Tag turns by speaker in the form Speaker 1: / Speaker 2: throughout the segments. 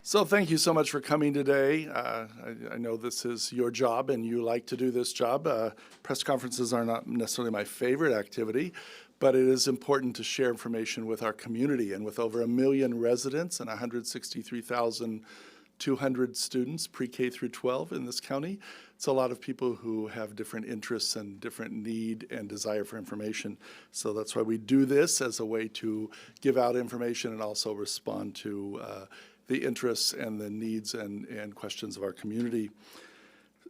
Speaker 1: So thank you so much for coming today. I know this is your job and you like to do this job. Press conferences are not necessarily my favorite activity, but it is important to share information with our community. And with over 1 million residents and 163,200 students, pre-K through 12 in this county, it's a lot of people who have different interests and different need and desire for information. So that's why we do this as a way to give out information and also respond to the interests and the needs and questions of our community.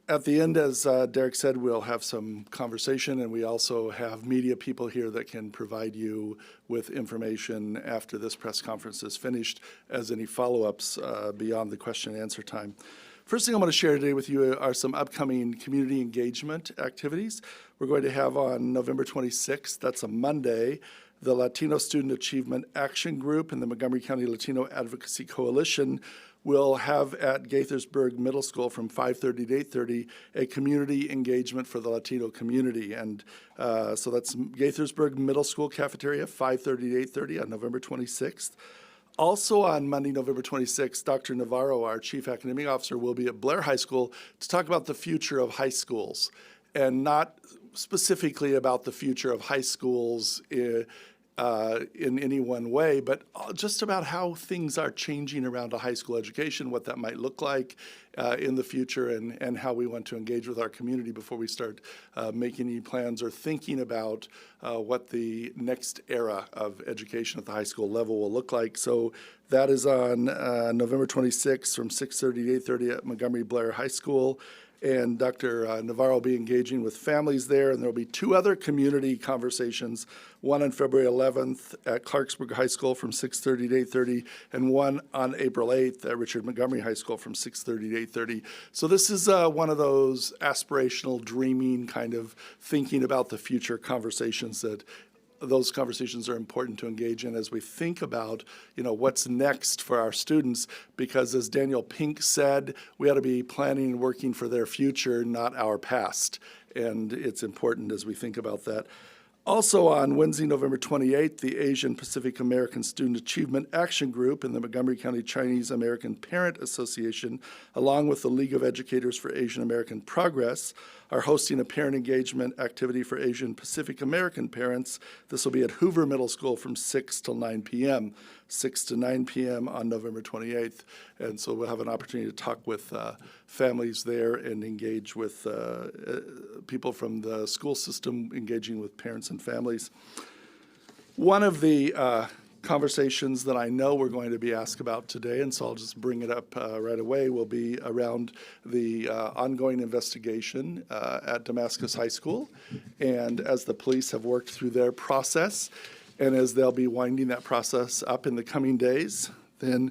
Speaker 1: At the end, as Derek said, we'll have some conversation, and we also have media people here that can provide you with information after this press conference is finished as any follow-ups beyond the question and answer time. First thing I want to share today with you are some upcoming community engagement activities. We're going to have on November 26th, that's a Monday, the Latino Student Achievement Action Group and the Montgomery County Latino Advocacy Coalition will have at Gaithersburg Middle School from 5:30 to 8:30 a community engagement for the Latino community. And so that's Gaithersburg Middle School cafeteria, 5:30 to 8:30 on November 26th. Also on Monday, November 26th, Dr. Navarro, our Chief Academic Officer, will be at Blair High School to talk about the future of high schools, and not specifically about the future of high schools in any one way, but just about how things are changing around a high school education, what that might look like in the future, and how we want to engage with our community before we start making any plans or thinking about what the next era of education at the high school level will look like. So that is on November 26th from 6:30 to 8:30 at Montgomery Blair High School. And Dr. Navarro will be engaging with families there, and there will be 2 other community conversations, one on February 11th at Clarksburg High School from 6:30 to 8:30, and one on April 8th at Richard Montgomery High School from 6:30 to 8:30. So this is one of those aspirational, dreaming, kind of thinking about the future conversations that those conversations are important to engage in as we think about, what's next for our students, because as Daniel Pink said, we ought to be planning and working for their future, not our past. And it's important as we think about that. Also on Wednesday, November 28th, the Asian Pacific American Student Achievement Action Group and the Montgomery County Chinese American Parent Association, along with the League of Educators for Asian American Progress, are hosting a parent engagement activity for Asian Pacific American parents. This will be at Hoover Middle School from 6 till 9 p.m., 6 to 9 p.m. on November 28th. And so we'll have an opportunity to talk with families there and engage with people from the school system, engaging with parents and families. One of the conversations that I know we're going to be asked about today, and so I'll just bring it up right away, will be around the ongoing investigation at Damascus High School. And as the police have worked through their process, and as they'll be winding that process up in the coming days, then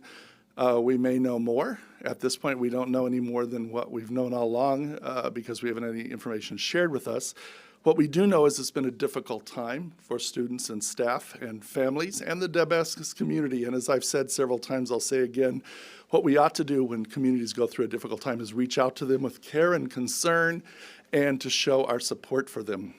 Speaker 1: we may know more. At this point, we don't know any more than what we've known all along because we haven't had any information shared with us. What we do know is it's been a difficult time for students and staff and families and the Damascus community. And as I've said several times, I'll say again, what we ought to do when communities go through a difficult time is reach out to them with care and concern and to show our support for them.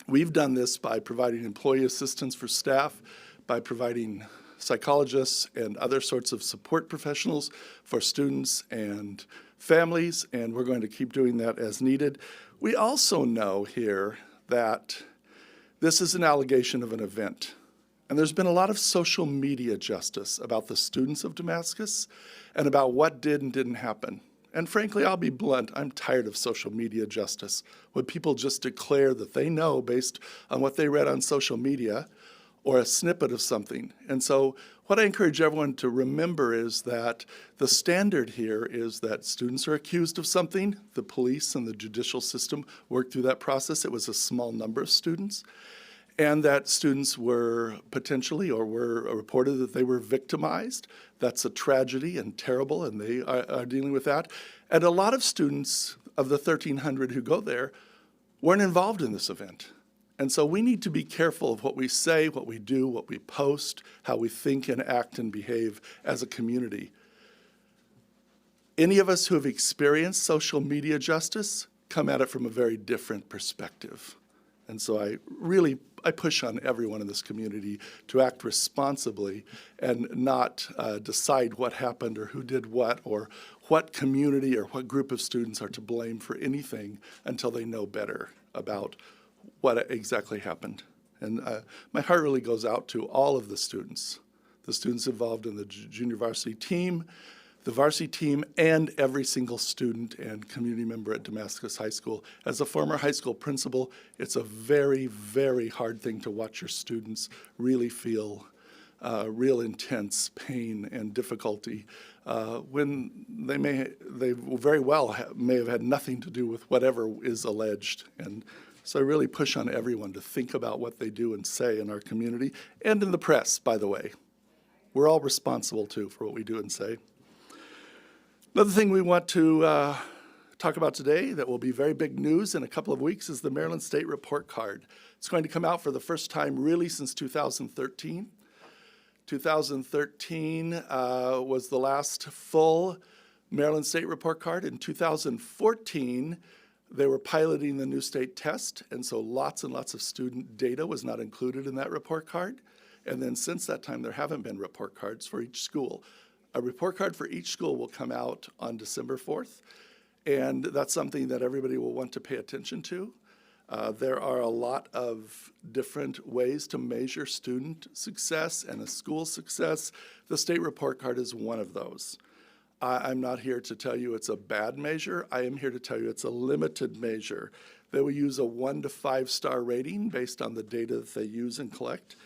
Speaker 1: We've done this by providing employee assistance for staff, by providing psychologists and other sorts of support professionals for students and families, and we're going to keep doing that as needed. We also know here that this is an allegation of an event, and there's been a lot of social media justice about the students of Damascus and about what did and didn't happen. And frankly, I'll be blunt, I'm tired of social media justice, when people just declare that they know based on what they read on social media or a snippet of something. And so what I encourage everyone to remember is that the standard here is that students are accused of something. The police and the judicial system worked through that process. It was a small number of students. And that students were potentially or were reported that they were victimized. That's a tragedy and terrible, and they are dealing with that. And a lot of students of the 1,300 who go there weren't involved in this event. And so we need to be careful of what we say, what we do, what we post, how we think and act and behave as a community. Any of us who have experienced social media justice come at it from a very different perspective. And so I push on everyone in this community to act responsibly and not decide what happened or who did what or what community or what group of students are to blame for anything until they know better about what exactly happened. And my heart really goes out to all of the students involved in the junior varsity team, the varsity team, and every single student and community member at Damascus High School. As a former high school principal, it's a very, very hard thing to watch your students really feel real intense pain and difficulty when they very well may have had nothing to do with whatever is alleged. And so I really push on everyone to think about what they do and say in our community and in the press, by the way. We're all responsible, too, for what we do and say. Another thing we want to talk about today that will be very big news in a couple of weeks is the Maryland State Report Card. It's going to come out for the first time really since 2013. 2013 was the last full Maryland State Report Card. In 2014, they were piloting the new state test, and so lots and lots of student data was not included in that report card. And then since that time, there haven't been report cards for each school. A report card for each school will come out on December 4th, and that's something that everybody will want to pay attention to. There are a lot of different ways to measure student success and a school success. The state report card is one of those. I'm not here to tell you it's a bad measure. I am here to tell you it's a limited measure. They will use a 1 to 5 star rating based on the data that they use and collect.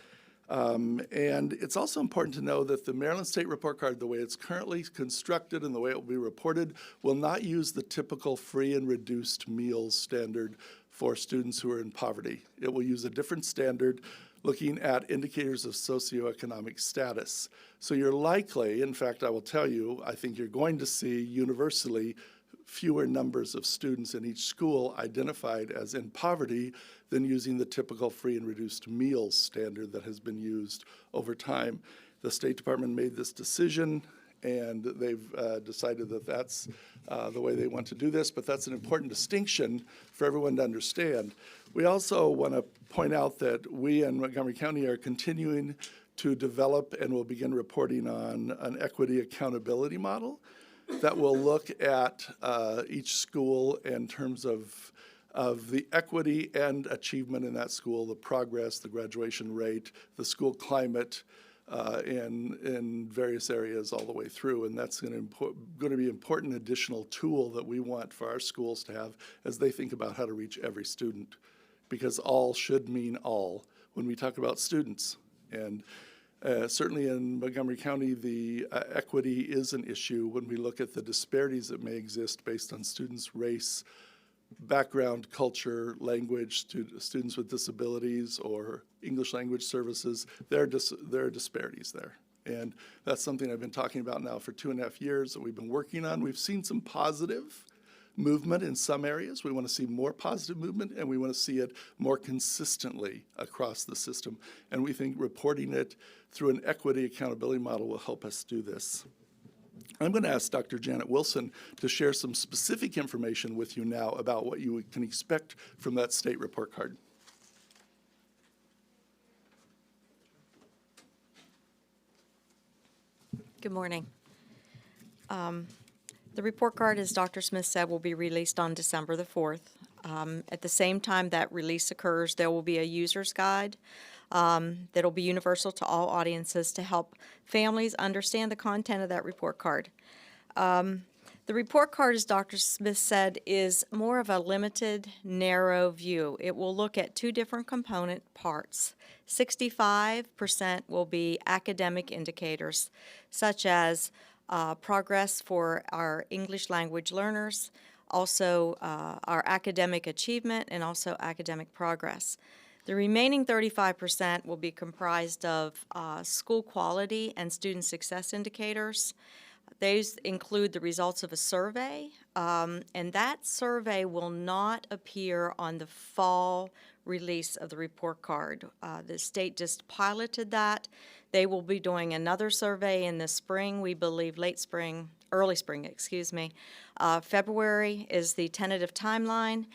Speaker 1: And it's also important to know that the Maryland State Report Card, the way it's currently constructed and the way it will be reported, will not use the typical free and reduced meals standard for students who are in poverty. It will use a different standard looking at indicators of socioeconomic status. So you're likely, in fact, I will tell you, I think you're going to see universally fewer numbers of students in each school identified as in poverty than using the typical free and reduced meals standard that has been used over time. The State Department made this decision, and they've decided that that's the way they want to do this, but that's an important distinction for everyone to understand. We also want to point out that we in Montgomery County are continuing to develop and will begin reporting on an equity accountability model that will look at each school in terms of the equity and achievement in that school, the progress, the graduation rate, the school climate in various areas all the way through. And that's going to be an important additional tool that we want for our schools to have as they think about how to reach every student, because all should mean all when we talk about students. And certainly in Montgomery County, the equity is an issue when we look at the disparities that may exist based on students' race, background, culture, language, students with disabilities or English language services. There are disparities there. And that's something I've been talking about now for 2.5 years that we've been working on. We've seen some positive movement in some areas. We want to see more positive movement, and we want to see it more consistently across the system. And we think reporting it through an equity accountability model will help us do this. I'm going to ask Dr. Janet Wilson to share some specific information with you now about what you can expect from that state report card.
Speaker 2: Good morning. The report card, as Dr. Smith said, will be released on December the 4th. At the same time that release occurs, there will be a user's guide that will be universal to all audiences to help families understand the content of that report card. The report card, as Dr. Smith said, is more of a limited, narrow view. It will look at 2 different component parts. 65% will be academic indicators, such as progress for our English language learners, also our academic achievement, and also academic progress. The remaining 35% will be comprised of school quality and student success indicators. These include the results of a survey, and that survey will not appear on the fall release of the report card. The state just piloted that. They will be doing another survey in the spring, we believe early spring, excuse me. February is the tentative timeline,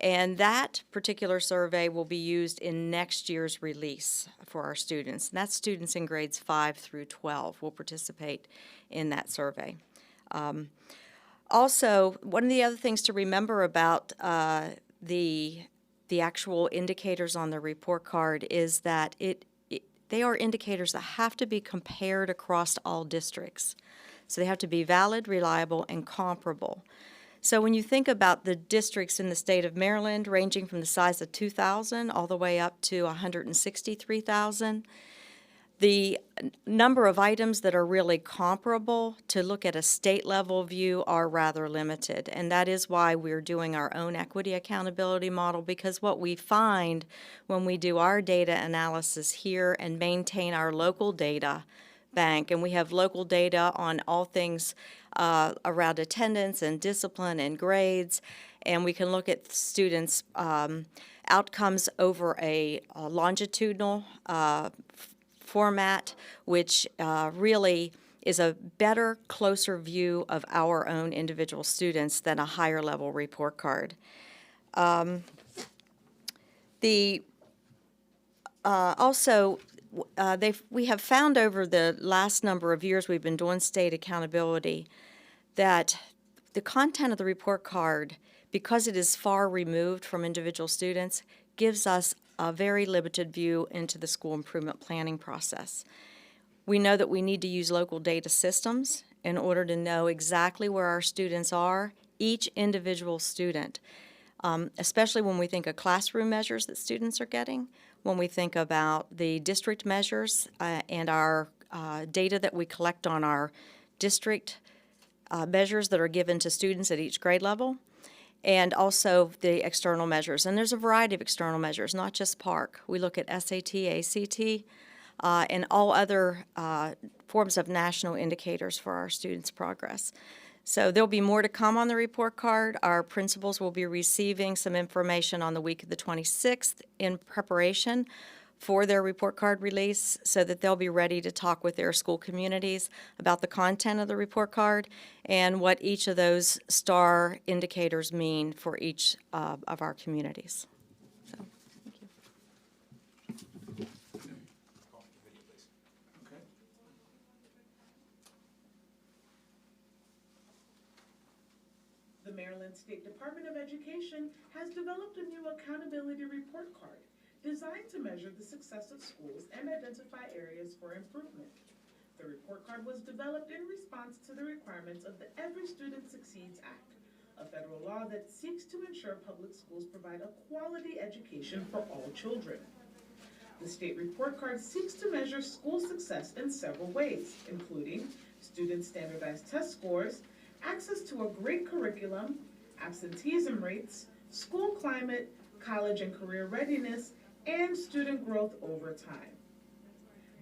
Speaker 2: And that particular survey will be used in next year's release for our students. And that's students in grades 5 through 12 will participate in that survey. Also, one of the other things to remember about the actual indicators on the report card is that they are indicators that have to be compared across all districts. So they have to be valid, reliable, and comparable. So when you think about the districts in the state of Maryland, ranging from the size of 2,000 all the way up to 163,000, the number of items that are really comparable to look at a state-level view are rather limited. And that is why we're doing our own equity accountability model, because what we find when we do our data analysis here and maintain our local data bank, and we have local data on all things around attendance and discipline and grades, and we can look at students' outcomes over a longitudinal format, which really is a better, closer view of our own individual students than a higher level report card. We have found over the last number of years we've been doing state accountability that the content of the report card, because it is far removed from individual students, gives us a very limited view into the school improvement planning process. We know that we need to use local data systems in order to know exactly where our students are, each individual student, especially when we think of classroom measures that students are getting, when we think about the district measures and our data that we collect on our district measures that are given to students at each grade level, and also the external measures. And there's a variety of external measures, not just PARCC. We look at SAT, ACT, and all other forms of national indicators for our students' progress. So there'll be more to come on the report card. Our principals will be receiving some information on the week of the 26th in preparation for their report card release, so that they'll be ready to talk with their school communities about the content of the report card and what each of those star indicators mean for each of our communities. So, thank you.
Speaker 3: The Maryland State Department of Education has developed a new accountability report card designed to measure the success of schools and identify areas for improvement. The report card was developed in response to the requirements of the Every Student Succeeds Act, a federal law that seeks to ensure public schools provide a quality education for all children. The state report card seeks to measure school success in several ways, including student standardized test scores, access to a great curriculum, absenteeism rates, school climate, college and career readiness, and student growth over time.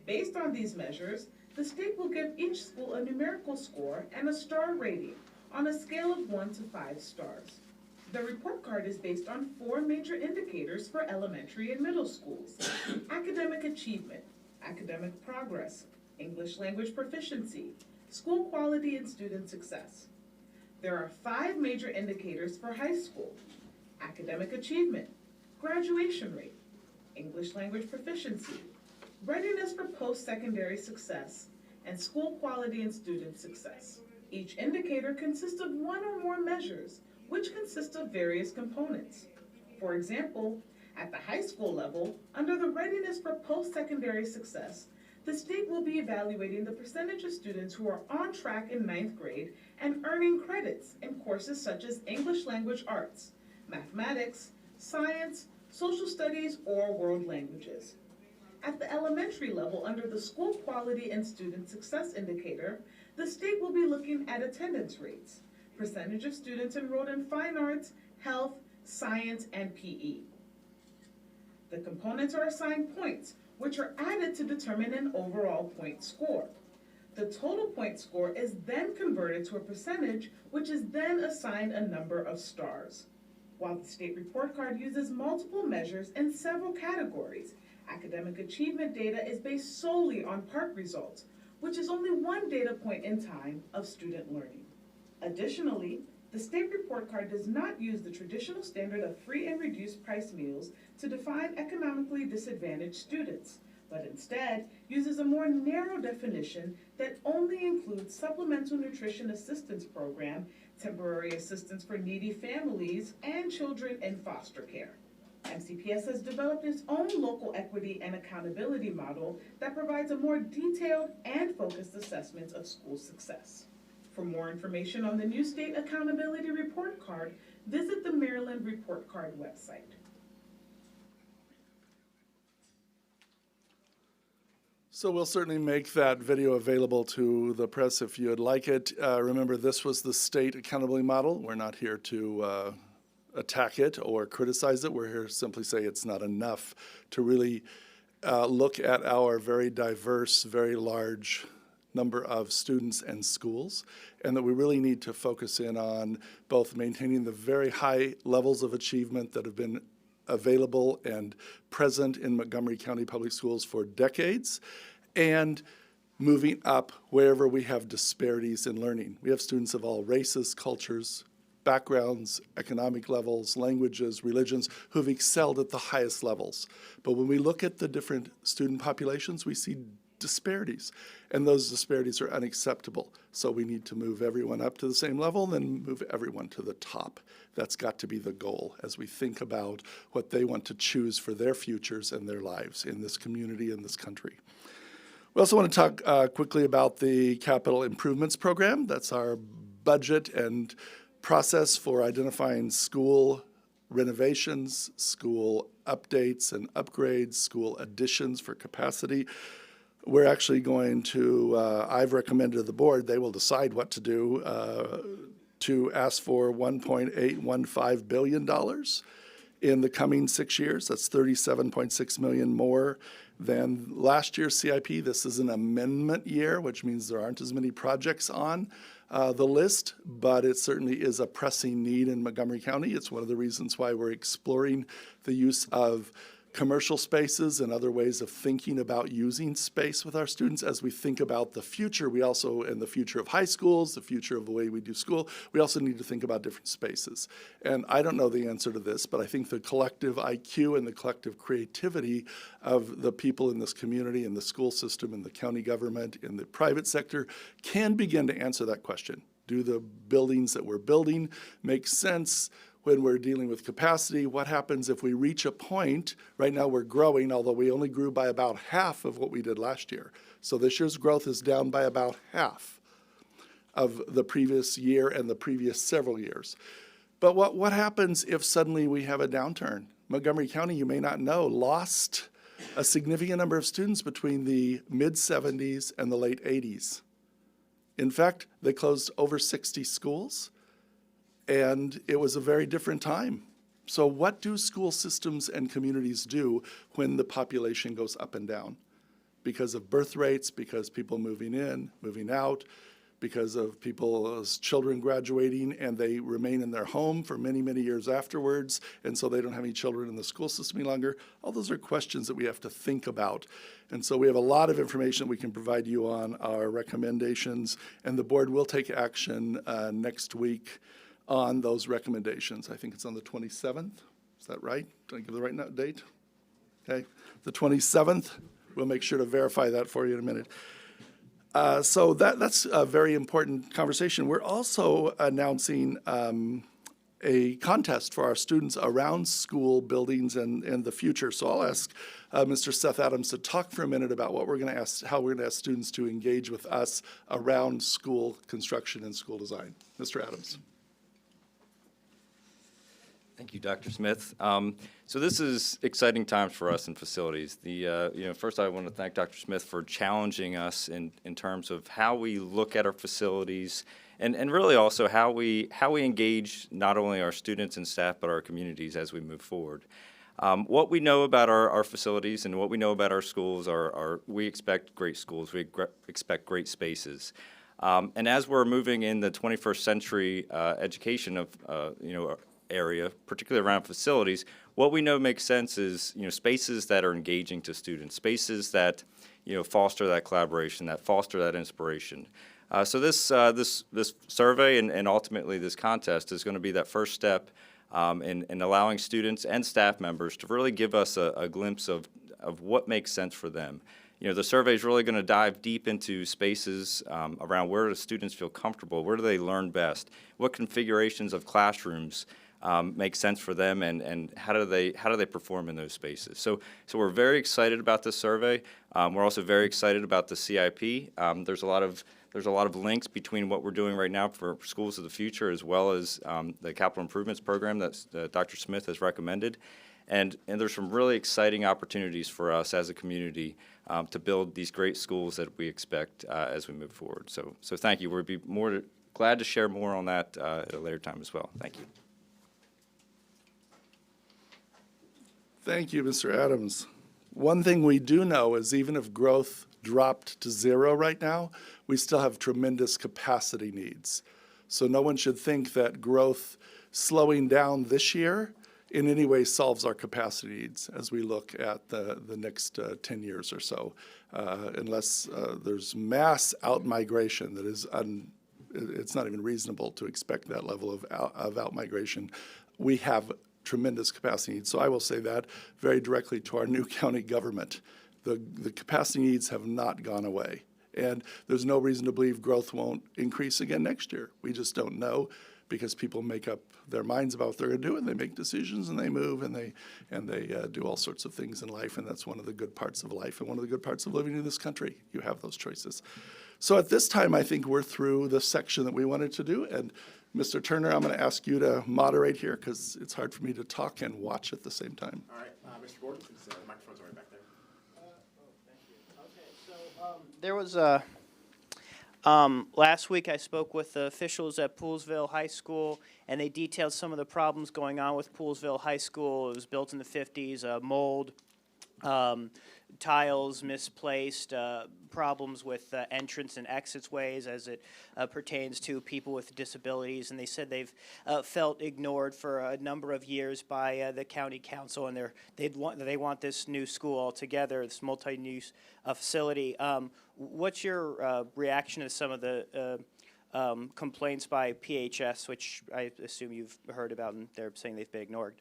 Speaker 3: Based on these measures, the state will give each school a numerical score and a star rating on a scale of 1 to 5 stars. The report card is based on 4 major indicators for elementary and middle schools: academic achievement, academic progress, English language proficiency, school quality, and student success. There are 5 major indicators for high school: academic achievement, graduation rate, English language proficiency, readiness for post-secondary success, and school quality and student success. Each indicator consists of 1 or more measures, which consist of various components. For example, at the high school level, under the readiness for post-secondary success, the state will be evaluating the percentage of students who are on track in 9th grade and earning credits in courses such as English language arts, mathematics, science, social studies, or world languages. At the elementary level, under the school quality and student success indicator, the state will be looking at attendance rates, percentage of students enrolled in fine arts, health, science, and PE. The components are assigned points, which are added to determine an overall point score. The total point score is then converted to a percentage, which is then assigned a number of stars. While the state report card uses multiple measures in several categories, academic achievement data is based solely on PARCC results, which is only one data point in time of student learning. Additionally, The state report card does not use the traditional standard of free and reduced price meals to define economically disadvantaged students, but instead uses a more narrow definition that only includes supplemental nutrition assistance program, temporary assistance for needy families, and children in foster care. MCPS has developed its own local equity and accountability model that provides a more detailed and focused assessment of school success. For more information on the new State Accountability Report Card, visit the Maryland Report Card website.
Speaker 1: So we'll certainly make that video available to the press if you'd like it. Remember, this was the state accountability model. We're not here to attack it or criticize it. We're here to simply say it's not enough to really look at our very diverse, very large number of students and schools, and that we really need to focus in on both maintaining the very high levels of achievement that have been available and present in Montgomery County Public Schools for decades, and moving up wherever we have disparities in learning. We have students of all races, cultures, backgrounds, economic levels, languages, religions, who've excelled at the highest levels. But when we look at the different student populations, we see disparities, and those disparities are unacceptable. So we need to move everyone up to the same level, then move everyone to the top. That's got to be the goal as we think about what they want to choose for their futures and their lives in this community, in this country. We also want to talk quickly about the Capital Improvements Program. That's our budget and process for identifying school renovations, school updates and upgrades, school additions for capacity. We're actually going to, I've recommended to the board, they will decide what to do, to ask for $1.815 billion in the coming 6 years. That's $37.6 million more than last year's CIP. This is an amendment year, which means there aren't as many projects on the list, but it certainly is a pressing need in Montgomery County. It's one of the reasons why we're exploring the use of commercial spaces and other ways of thinking about using space with our students as we think about the future. We also, in the future of high schools, the future of the way we do school, we also need to think about different spaces. And I don't know the answer to this, but I think the collective IQ and the collective creativity of the people in this community, in the school system, in the county government, in the private sector can begin to answer that question. Do the buildings that we're building make sense when we're dealing with capacity? What happens if we reach a point? Right now we're growing, although we only grew by about half of what we did last year. So this year's growth is down by about half of the previous year and the previous several years. But what happens if suddenly we have a downturn? Montgomery County, you may not know, lost a significant number of students between the mid-'70s and the late '80s. In fact, they closed over 60 schools. And it was a very different time. So what do school systems and communities do when the population goes up and down? Because of birth rates, because people moving in, moving out, because of people's children graduating and they remain in their home for many, many years afterwards, and so they don't have any children in the school system any longer. All those are questions that we have to think about. And so we have a lot of information we can provide you on our recommendations, and the board will take action next week on those recommendations. I think it's on the 27th. Is that right? Did I give the right date? Okay, the 27th. We'll make sure to verify that for you in a minute. So that's a very important conversation. We're also announcing a contest for our students around school buildings and the future. So I'll ask Mr. Seth Adams to talk for a minute about what we're going to ask, how we're going to ask students to engage with us around school construction and school design. Mr. Adams.
Speaker 4: Thank you, Dr. Smith. So this is exciting times for us in facilities. First I want to thank Dr. Smith for challenging us in terms of how we look at our facilities and really also how we engage not only our students and staff but our communities as we move forward. What we know about our facilities and what we know about our schools are we expect great schools, we expect great spaces. And as we're moving in the 21st century education of area, particularly around facilities, what we know makes sense is spaces that are engaging to students, spaces that foster that collaboration, that foster that inspiration. So this survey and ultimately this contest is going to be that first step in allowing students and staff members to really give us a glimpse of what makes sense for them. You know, the survey is really going to dive deep into spaces around where do students feel comfortable, where do they learn best, what configurations of classrooms make sense for them, and how do they perform in those spaces. So we're very excited about this survey. We're also very excited about the CIP. There's a lot of links between what we're doing right now for Schools of the Future as well as the capital improvements program that Dr. Smith has recommended. And there's some really exciting opportunities for us as a community to build these great schools that we expect as we move forward. So thank you. We'd be glad to share more on that at a later time as well. Thank you.
Speaker 1: Thank you, Mr. Adams. One thing we do know is even if growth dropped to 0 right now, we still have tremendous capacity needs. So no one should think that growth slowing down this year in any way solves our capacity needs as we look at the next 10 years or so. Unless there's mass out-migration that is, it's not even reasonable to expect that level of out-migration. We have tremendous capacity needs. So I will say that very directly to our new county government. The capacity needs have not gone away. And there's no reason to believe growth won't increase again next year. We just don't know because people make up their minds about what they're going to do, and they make decisions, and they move, and they do all sorts of things in life, and that's one of the good parts of life and one of the good parts of living in this country. You have those choices. So at this time, I think we're through the section that we wanted to do, and Mr. Turner, I'm going to ask you to moderate here because it's hard for me to talk and watch at the same time.
Speaker 5: All right, Mr. Gordon, since the microphone's right back there.
Speaker 6: Thank you. Okay, so there was last week I spoke with the officials at Poolesville High School, and they detailed some of the problems going on with Poolesville High School. It was built in the 50s, mold, tiles misplaced, problems with entrance and exits ways as it pertains to people with disabilities, and they said they've felt ignored for a number of years by the county council, and they want this new school altogether, this multi-use facility. What's your reaction to some of the complaints by PHS, which I assume you've heard about, and they're saying they've been ignored?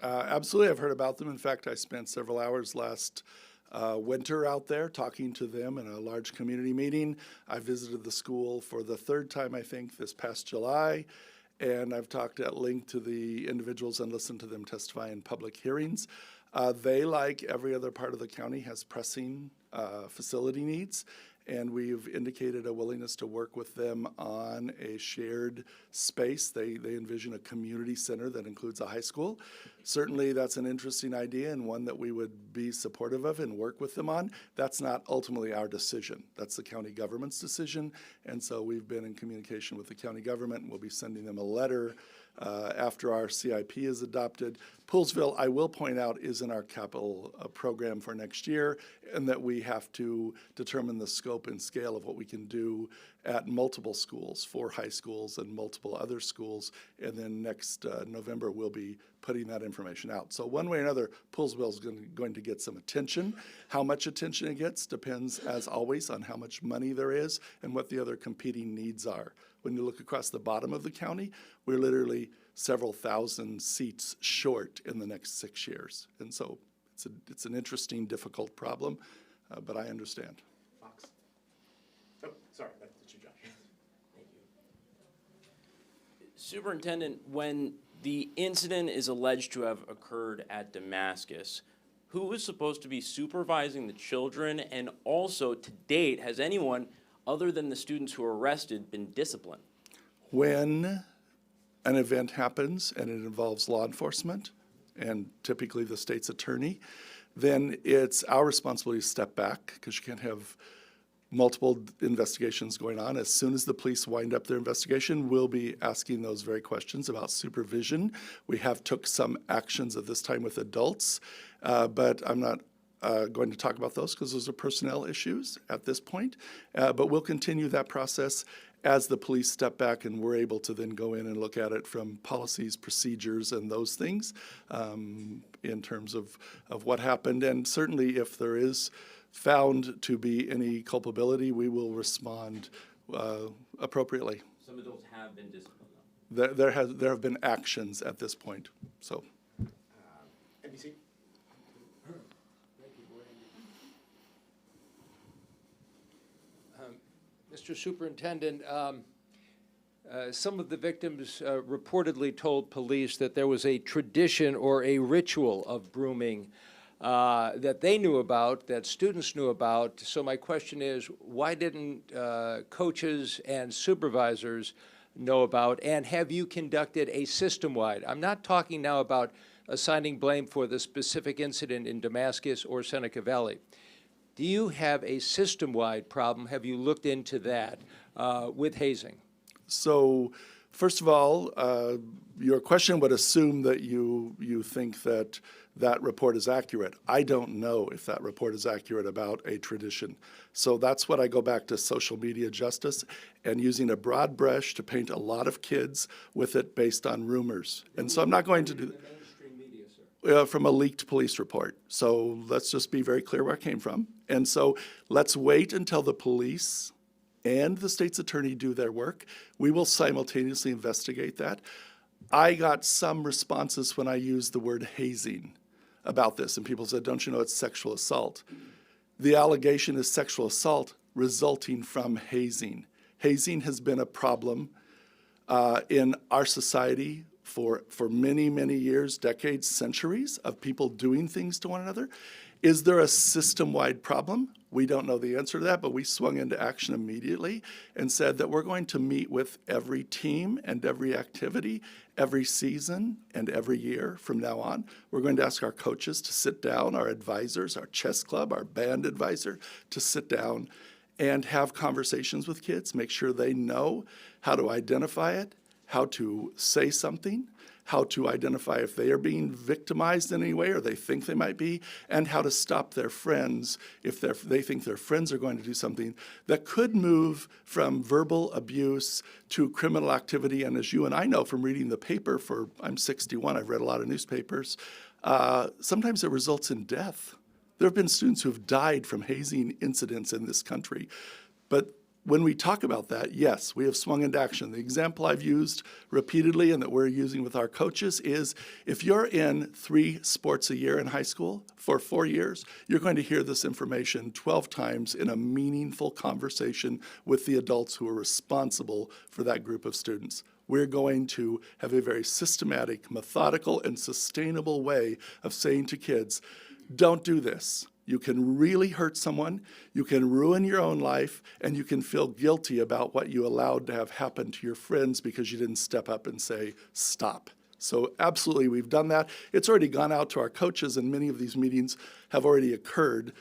Speaker 1: Absolutely, I've heard about them. In fact, I spent several hours last winter out there talking to them in a large community meeting. I visited the school for the third time, I think, this past July, and I've talked at length to the individuals and listened to them testify in public hearings. They, like every other part of the county, has pressing facility needs, and we've indicated a willingness to work with them on a shared space. They envision a community center that includes a high school. Certainly that's an interesting idea and one that we would be supportive of and work with them on. That's not ultimately our decision. That's the county government's decision, and so we've been in communication with the county government, and we'll be sending them a letter after our CIP is adopted. Poolesville, I will point out, is in our capital program for next year, and that we have to determine the scope and scale of what we can do at multiple schools, 4 high schools and multiple other schools, and then next November we'll be putting that information out. So one way or another, Poolesville is going to get some attention. How much attention it gets depends, as always, on how much money there is and what the other competing needs are. When you look across the bottom of the county, we're literally several thousand seats short in the next 6 years. And so it's an interesting, difficult problem, but I understand.
Speaker 5: Fox. Oh, sorry, that's you, Josh. Thank you.
Speaker 7: Superintendent, when the incident is alleged to have occurred at Damascus, who is supposed to be supervising the children? And also, to date, has anyone other than the students who were arrested been disciplined?
Speaker 1: When an event happens and it involves law enforcement and typically the state's attorney, then it's our responsibility to step back because you can't have multiple investigations going on. As soon as the police wind up their investigation, we'll be asking those very questions about supervision. We have took some actions at this time with adults, but I'm not going to talk about those because those are personnel issues at this point. But we'll continue that process as the police step back and we're able to then go in and look at it from policies, procedures, and those things in terms of what happened. And certainly if there is found to be any culpability, we will respond appropriately.
Speaker 7: Some adults have been disciplined, though.
Speaker 1: There have been actions at this point, so.
Speaker 5: NBC?
Speaker 8: Mr. Superintendent, some of the victims reportedly told police that there was a tradition or a ritual of brooming that they knew about, that students knew about. So my question is, why didn't coaches and supervisors know about? And have you conducted a system-wide? I'm not talking now about assigning blame for the specific incident in Damascus or Seneca Valley. Do you have a system-wide problem? Have you looked into that with hazing?
Speaker 1: So, first of all, your question would assume that you think that that report is accurate. I don't know if that report is accurate about a tradition. So that's what I go back to social media justice and using a broad brush to paint a lot of kids with it based on rumors. And so I'm not going to do that. From a leaked police report. So let's just be very clear where it came from. And so let's wait until the police and the state's attorney do their work. We will simultaneously investigate that. I got some responses when I used the word hazing about this, and people said, don't you know it's sexual assault? The allegation is sexual assault resulting from hazing. Hazing has been a problem in our society for many, many years, decades, centuries of people doing things to one another. Is there a system-wide problem? We don't know the answer to that, but we swung into action immediately and said that we're going to meet with every team and every activity, every season and every year from now on. We're going to ask our coaches to sit down, our advisors, our chess club, our band advisor, to sit down and have conversations with kids, make sure they know how to identify it, how to say something, how to identify if they are being victimized in any way or they think they might be, and how to stop their friends if they think their friends are going to do something that could move from verbal abuse to criminal activity. And as you and I know from reading the paper I'm 61, I've read a lot of newspapers, sometimes it results in death. There have been students who have died from hazing incidents in this country. But when we talk about that, yes, we have swung into action. The example I've used repeatedly and that we're using with our coaches is if you're in 3 sports a year in high school for 4 years, you're going to hear this information 12 times in a meaningful conversation with the adults who are responsible for that group of students. We're going to have a very systematic, methodical, and sustainable way of saying to kids, don't do this. You can really hurt someone, you can ruin your own life, and you can feel guilty about what you allowed to have happen to your friends because you didn't step up and say, stop. So absolutely, we've done that. It's already gone out to our coaches, and many of these meetings have already occurred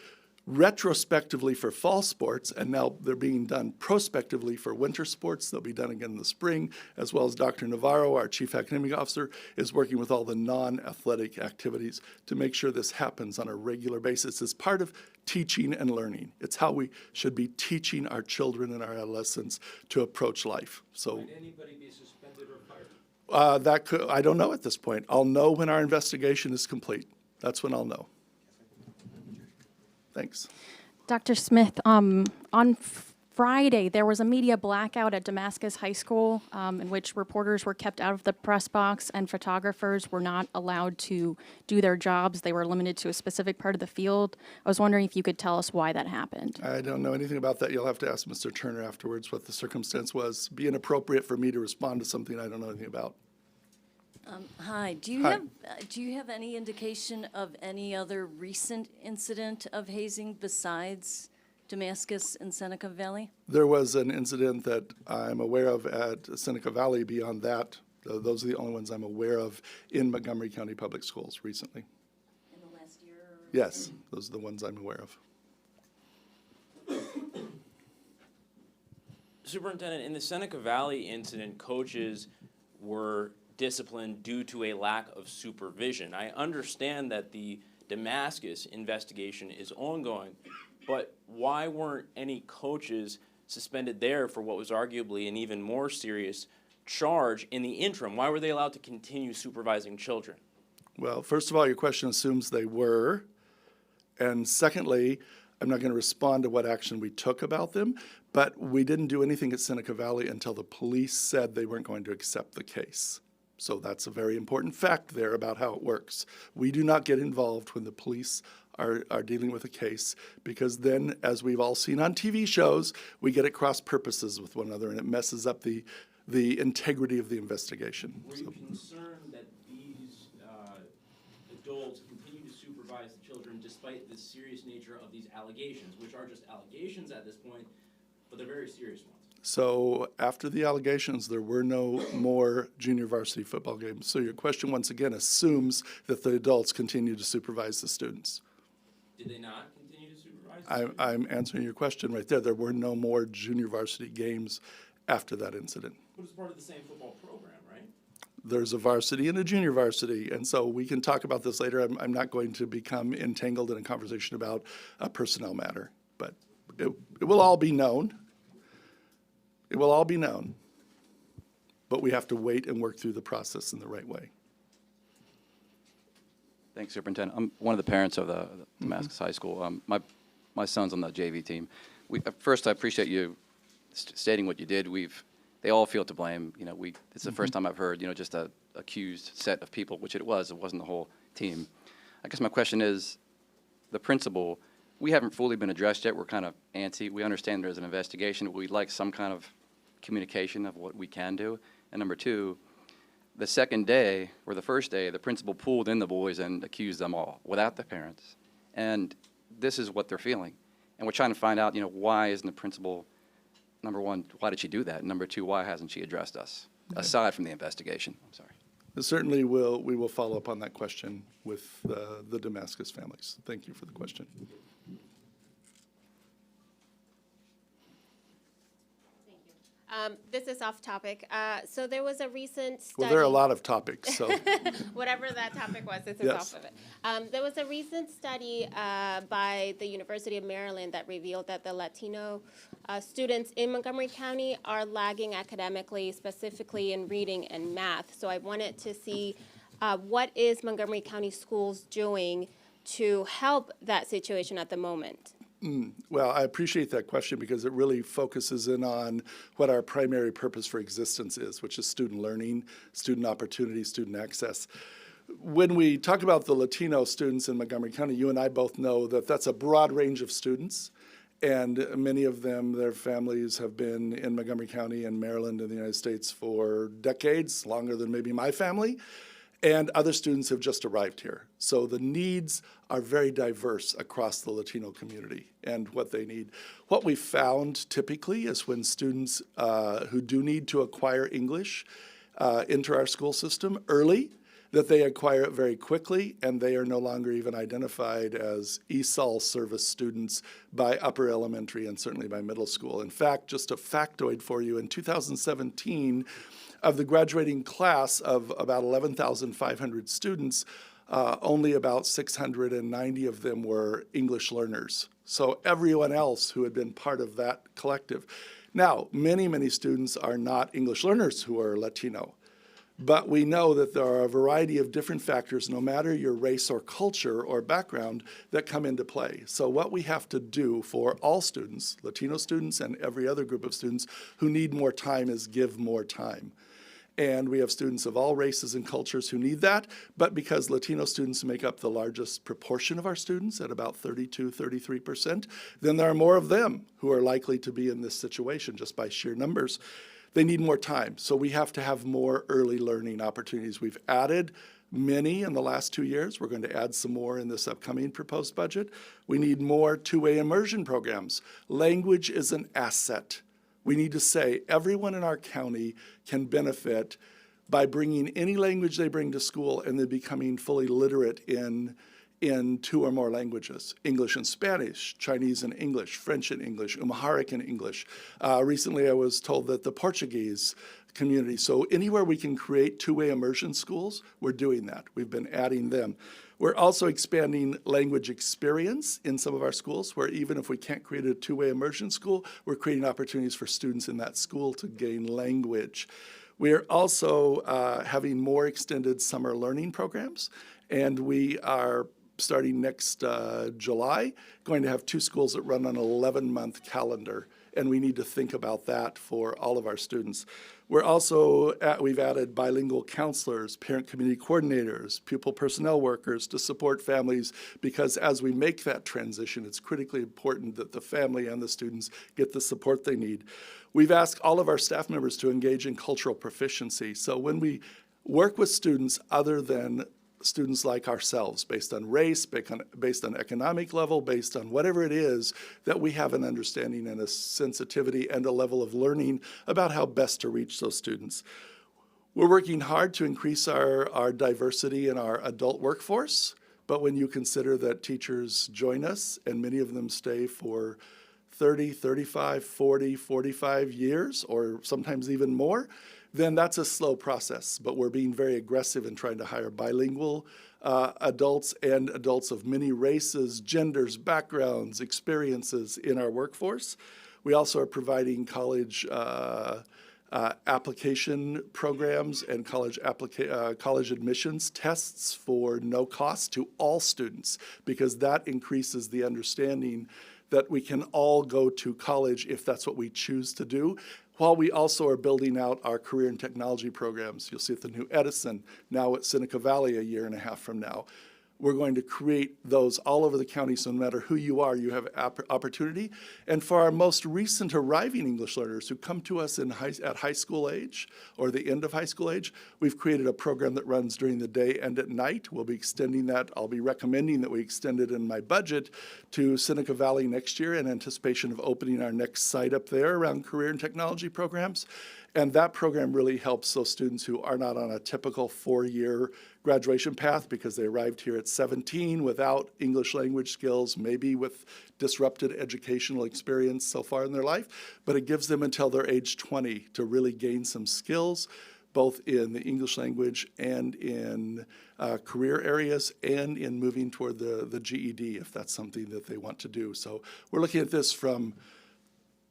Speaker 1: retrospectively for fall sports, and now they're being done prospectively for winter sports. They'll be done again in the spring, as well as Dr. Navarro, our Chief Academic Officer, is working with all the non-athletic activities to make sure this happens on a regular basis as part of teaching and learning. It's how we should be teaching our children and our adolescents to approach life. So,
Speaker 8: Would anybody be suspended or fired?
Speaker 1: I don't know at this point. I'll know when our investigation is complete. That's when I'll know. Thanks.
Speaker 9: Dr. Smith, on Friday, there was a media blackout at Damascus High School in which reporters were kept out of the press box and photographers were not allowed to do their jobs. They were limited to a specific part of the field. I was wondering if you could tell us why that happened.
Speaker 1: I don't know anything about that. You'll have to ask Mr. Turner afterwards what the circumstance was. Be inappropriate for me to respond to something I don't know anything about.
Speaker 10: Hi. Do you have any indication of any other recent incident of hazing besides Damascus and Seneca Valley?
Speaker 1: There was an incident that I'm aware of at Seneca Valley. Beyond that, those are the only ones I'm aware of in Montgomery County Public Schools recently.
Speaker 10: In the last year?
Speaker 1: Yes, those are the ones I'm aware of.
Speaker 7: Superintendent, in the Seneca Valley incident, coaches were disciplined due to a lack of supervision. I understand that the Damascus investigation is ongoing, but why weren't any coaches suspended there for what was arguably an even more serious charge in the interim? Why were they allowed to continue supervising children?
Speaker 1: Well, first of all, your question assumes they were. And secondly, I'm not going to respond to what action we took about them, But we didn't do anything at Seneca Valley until the police said they weren't going to accept the case. So that's a very important fact there about how it works. We do not get involved when the police are dealing with a case, because then, as we've all seen on TV shows, we get at cross purposes with one another, and it messes up the integrity of the investigation.
Speaker 7: Were you concerned that these adults continue to supervise the children despite the serious nature of these allegations, which are just allegations at this point, but they're very serious ones?
Speaker 1: So after the allegations, there were no more junior varsity football games. So your question, once again, assumes that the adults continue to supervise the students.
Speaker 7: Did they not continue to supervise the students?
Speaker 1: I'm answering your question right there. There were no more junior varsity games after that incident.
Speaker 7: But it's part of the same football program, right?
Speaker 1: There's a varsity and a junior varsity, and so we can talk about this later. I'm not going to become entangled in a conversation about a personnel matter, but it will all be known. It will all be known, but we have to wait and work through the process in the right way.
Speaker 11: Thanks, Superintendent. I'm one of the parents of the Damascus High School. My son's on the JV team. First, I appreciate you stating what you did. They all feel to blame. You know, it's the first time I've heard, just a accused set of people, which it wasn't the whole team. I guess my question is, the principal, we haven't fully been addressed yet. We're kind of antsy. We understand there's an investigation, but we'd like some kind of communication of what we can do. And number two, the second day, or the first day, the principal pulled in the boys and accused them all without the parents. And this is what they're feeling. And we're trying to find out, why isn't the principal, number one, why did she do that? And number two, why hasn't she addressed us, aside from the investigation? I'm sorry.
Speaker 1: Certainly, we will follow up on that question with the Damascus families. Thank you for the question.
Speaker 12: This is off topic. So there was a recent study.
Speaker 1: Well, there are a lot of topics, so.
Speaker 12: Whatever that topic was, this is
Speaker 1: Yes.
Speaker 12: off of it. There was a recent study by the University of Maryland that revealed that the Latino students in Montgomery County are lagging academically, specifically in reading and math. So I wanted to see what is Montgomery County Schools doing to help that situation at the moment?
Speaker 1: Well, I appreciate that question because it really focuses in on what our primary purpose for existence is, which is student learning, student opportunity, student access. When we talk about the Latino students in Montgomery County, you and I both know that that's a broad range of students, and many of them, their families have been in Montgomery County and Maryland in the United States for decades, longer than maybe my family. And other students have just arrived here. So the needs are very diverse across the Latino community and what they need. What we found typically is when students who do need to acquire English enter our school system early, that they acquire it very quickly, and they are no longer even identified as ESOL service students by upper elementary and certainly by middle school. In fact, just a factoid for you, in 2017, of the graduating class of about 11,500 students, only about 690 of them were English learners. So everyone else who had been part of that collective. Now, many students are not English learners who are Latino, but we know that there are a variety of different factors, no matter your race or culture or background, that come into play. So what we have to do for all students, Latino students and every other group of students who need more time, is give more time. And we have students of all races and cultures who need that, but because Latino students make up the largest proportion of our students at about 33%, then there are more of them who are likely to be in this situation just by sheer numbers. They need more time, so we have to have more early learning opportunities. We've added many in the last 2 years. We're going to add some more in this upcoming proposed budget. We need more two-way immersion programs. Language is an asset. We need to say everyone in our county can benefit by bringing any language they bring to school and then becoming fully literate in 2 or more languages: English and Spanish, Chinese and English, French and English, Amharic and English. Recently I was told that the Portuguese community, so anywhere we can create two-way immersion schools, we're doing that. We've been adding them. We're also expanding language experience in some of our schools, where even if we can't create a two-way immersion school, we're creating opportunities for students in that school to gain language. We are also having more extended summer learning programs, and we are starting next July, going to have 2 schools that run on an 11-month calendar. and we need to think about that for all of our students. We've added bilingual counselors, parent community coordinators, pupil personnel workers to support families, because as we make that transition, it's critically important that the family and the students get the support they need. We've asked all of our staff members to engage in cultural proficiency. So when we work with students other than students like ourselves, based on race, based on economic level, based on whatever it is, that we have an understanding and a sensitivity and a level of learning about how best to reach those students. We're working hard to increase our diversity in our adult workforce, but when you consider that teachers join us, and many of them stay for 30, 35, 40, 45 years, or sometimes even more, then that's a slow process. But we're being very aggressive in trying to hire bilingual adults and adults of many races, genders, backgrounds, experiences in our workforce. We also are providing college application programs and college admissions tests for no cost to all students, because that increases the understanding that we can all go to college if that's what we choose to do, while we also are building out our career and technology programs. You'll see at the new Edison, now at Seneca Valley a year and a half from now. We're going to create those all over the county, so no matter who you are, you have opportunity. And for our most recent arriving English learners who come to us at high school age or the end of high school age, we've created a program that runs during the day and at night. We'll be extending that. I'll be recommending that we extend it in my budget to Seneca Valley next year in anticipation of opening our next site up there around career and technology programs. And that program really helps those students who are not on a typical 4-year graduation path because they arrived here at 17 without English language skills, maybe with disrupted educational experience so far in their life, but it gives them until they're age 20 to really gain some skills, both in the English language and in career areas and in moving toward the GED if that's something that they want to do. So we're looking at this from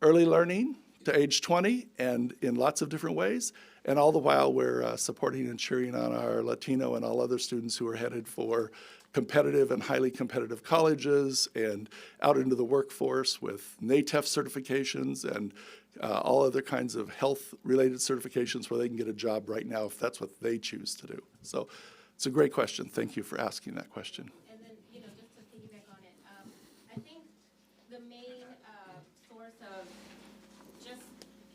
Speaker 1: early learning to age 20 and in lots of different ways. And all the while we're supporting and cheering on our Latino and all other students who are headed for competitive and highly competitive colleges and out into the workforce with NATEF certifications and all other kinds of health-related certifications where they can get a job right now if that's what they choose to do. So it's a great question. Thank you for asking that question.
Speaker 12: And then, just to piggyback on it, I think the main source of just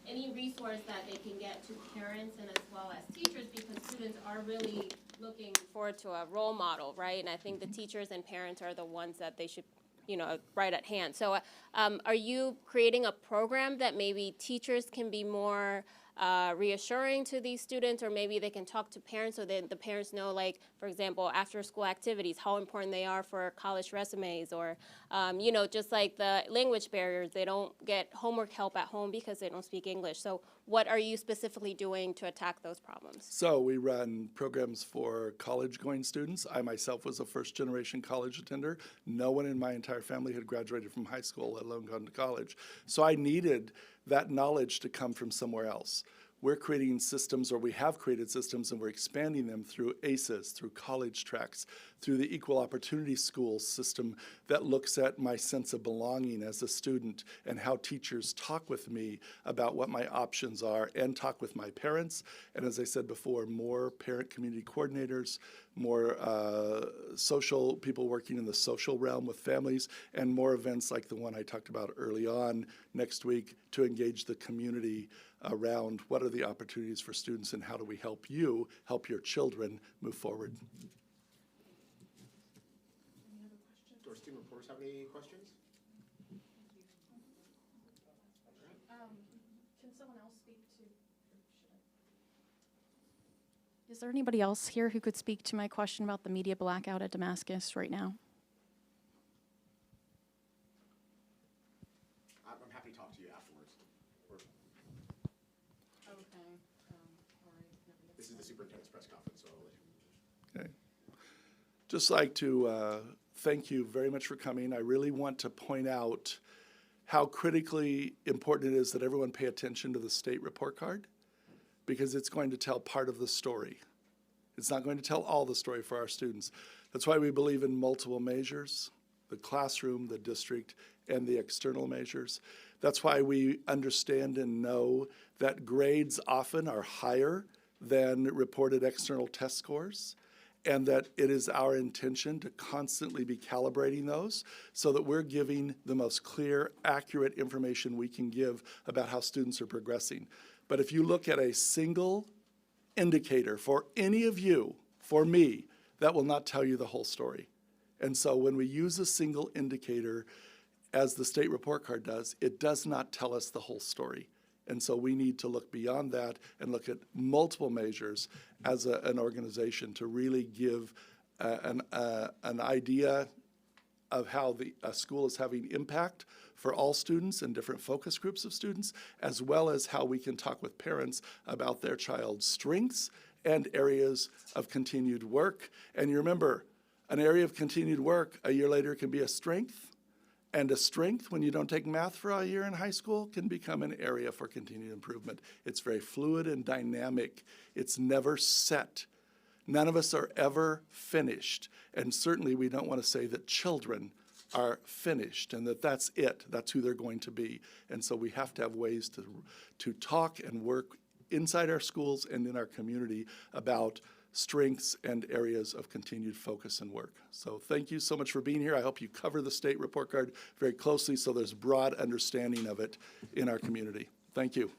Speaker 12: any resource that they can get to parents and as well as teachers, because students are really looking forward to a role model, right? And I think the teachers and parents are the ones that they should, right at hand. So are you creating a program that maybe teachers can be more reassuring to these students, or maybe they can talk to parents so that the parents know, like, for example, after school activities, how important they are for college resumes, or, just like the language barriers, they don't get homework help at home because they don't speak English. So what are you specifically doing to attack those problems?
Speaker 1: So we run programs for college-going students. I myself was a first-generation college attender. No one in my entire family had graduated from high school, let alone gone to college. So I needed that knowledge to come from somewhere else. We're creating systems, or we have created systems, and we're expanding them through ACEs, through college tracks, through the Equal Opportunity School system that looks at my sense of belonging as a student and how teachers talk with me about what my options are and talk with my parents. And as I said before, more parent community coordinators, more social people working in the social realm with families, and more events like the one I talked about early on next week to engage the community around what are the opportunities for students and how do we help you, help your children move forward.
Speaker 5: Do our student reporters have any questions?
Speaker 9: Can someone else speak to? Is there anybody else here who could speak to my question about the media blackout at Damascus right now?
Speaker 5: I'm happy to talk to you afterwards. This is the superintendent's press conference, so I'll let you.
Speaker 1: Okay. Just like to thank you very much for coming. I really want to point out how critically important it is that everyone pay attention to the state report card, because it's going to tell part of the story. It's not going to tell all the story for our students. That's why we believe in multiple measures, the classroom, the district, and the external measures, That's why we understand and know that grades often are higher than reported external test scores, and that it is our intention to constantly be calibrating those so that we're giving the most clear, accurate information we can give about how students are progressing. But if you look at a single indicator for any of you, for me, that will not tell you the whole story. And so when we use a single indicator, as the state report card does, it does not tell us the whole story. And so we need to look beyond that and look at multiple measures as an organization to really give an idea of how a school is having impact for all students and different focus groups of students, as well as how we can talk with parents about their child's strengths and areas of continued work. And you remember, an area of continued work a year later can be a strength, and a strength, when you don't take math for a year in high school, can become an area for continued improvement. It's very fluid and dynamic. It's never set. None of us are ever finished. And certainly we don't want to say that children are finished and that that's it, that's who they're going to be. And so we have to have ways to talk and work inside our schools and in our community about strengths and areas of continued focus and work. So thank you so much for being here. I hope you cover the state report card very closely so there's broad understanding of it in our community. Thank you.